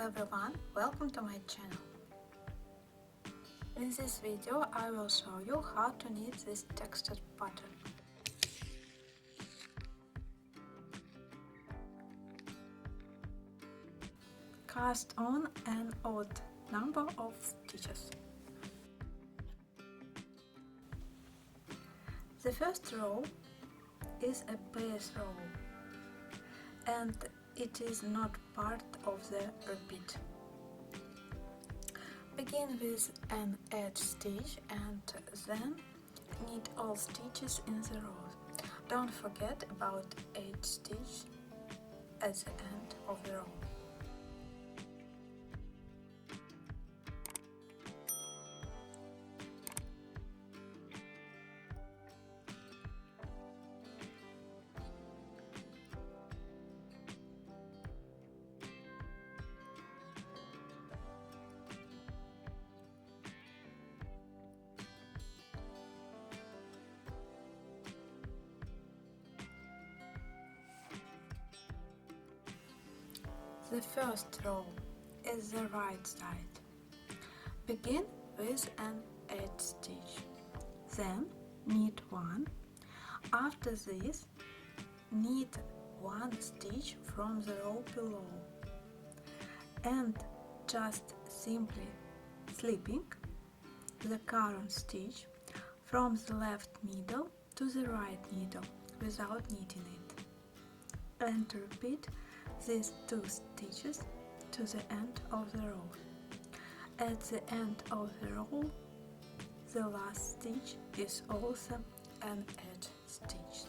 everyone, welcome to my channel. In this video I will show you how to knit this textured pattern. Cast on an odd number of stitches. The first row is a base row and it is not part of the repeat. Begin with an edge stitch and then knit all stitches in the row. Don't forget about edge stitch at the end of the row. The first row is the right side. Begin with an edge stitch, then knit one. After this, knit one stitch from the row below and just simply slipping the current stitch from the left needle to the right needle without knitting it, and repeat these two stitches to the end of the row. At the end of the row, the last stitch is also an edge stitch.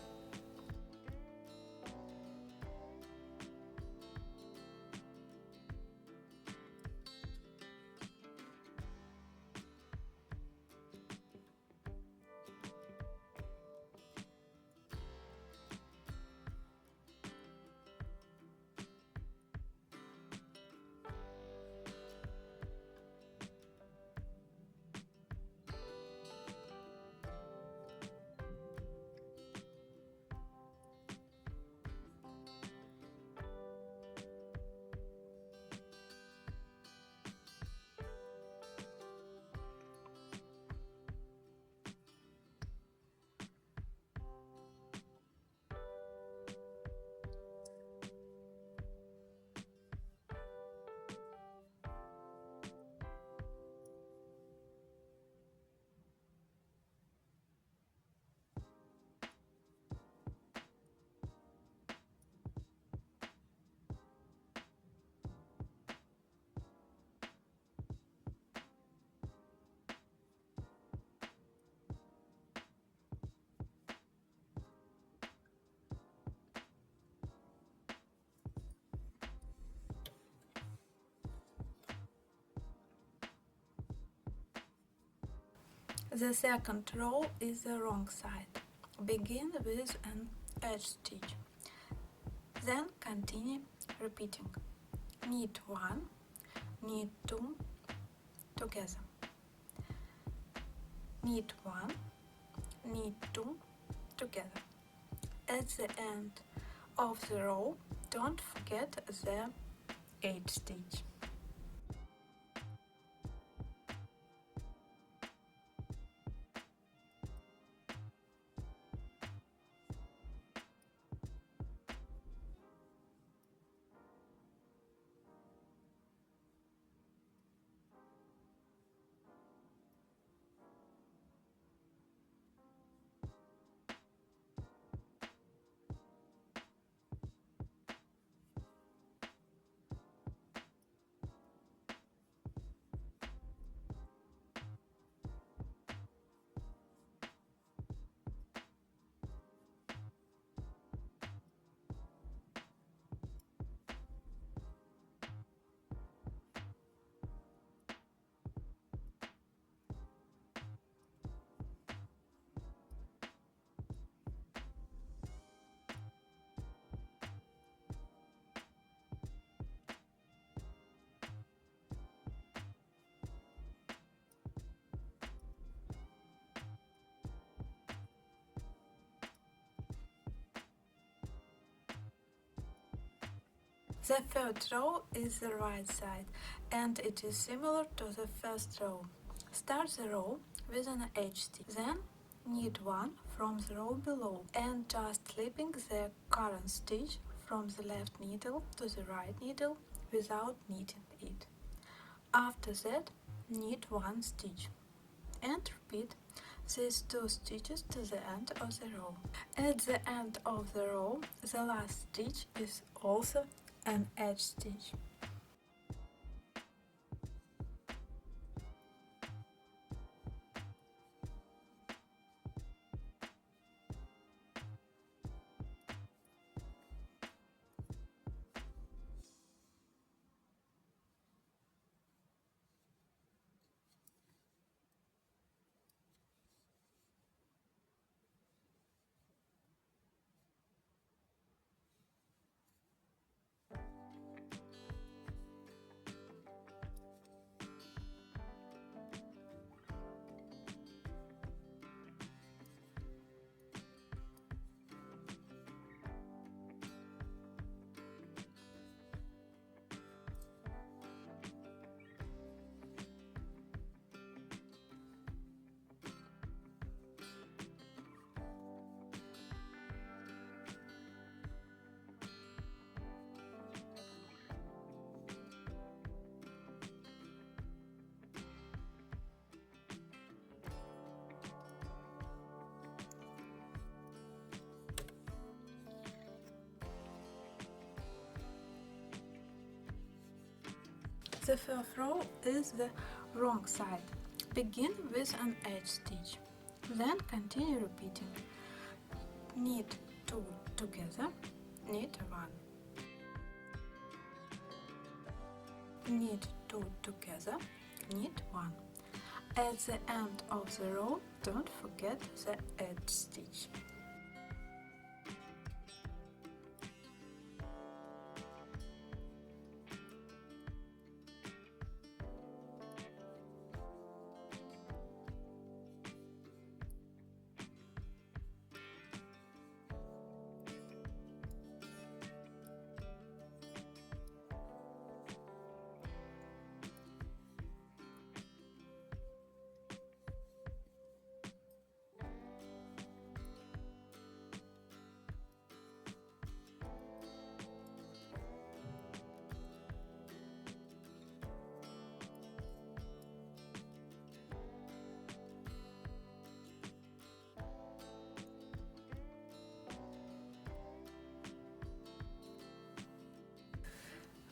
The second row is the wrong side. Begin with an edge stitch, then continue repeating. Knit one, knit two together. Knit one, knit two together. At the end of the row, don't forget the edge stitch. The third row is the right side and it is similar to the first row. Start the row with an H stitch, then knit one from the row below and just slipping the current stitch from the left needle to the right needle without knitting it. After that, knit one stitch and repeat these two stitches to the end of the row. At the end of the row, the last stitch is also an edge stitch. The first row is the wrong side. Begin with an edge stitch, then continue repeating. Knit two together, knit one. Knit two together, knit one. At the end of the row, don't forget the edge stitch.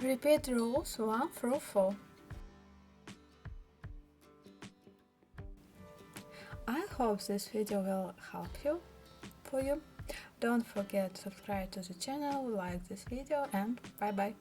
Repeat rows 1 through 4. I hope this video will help you. Don't forget to subscribe to the channel, like this video, and bye bye.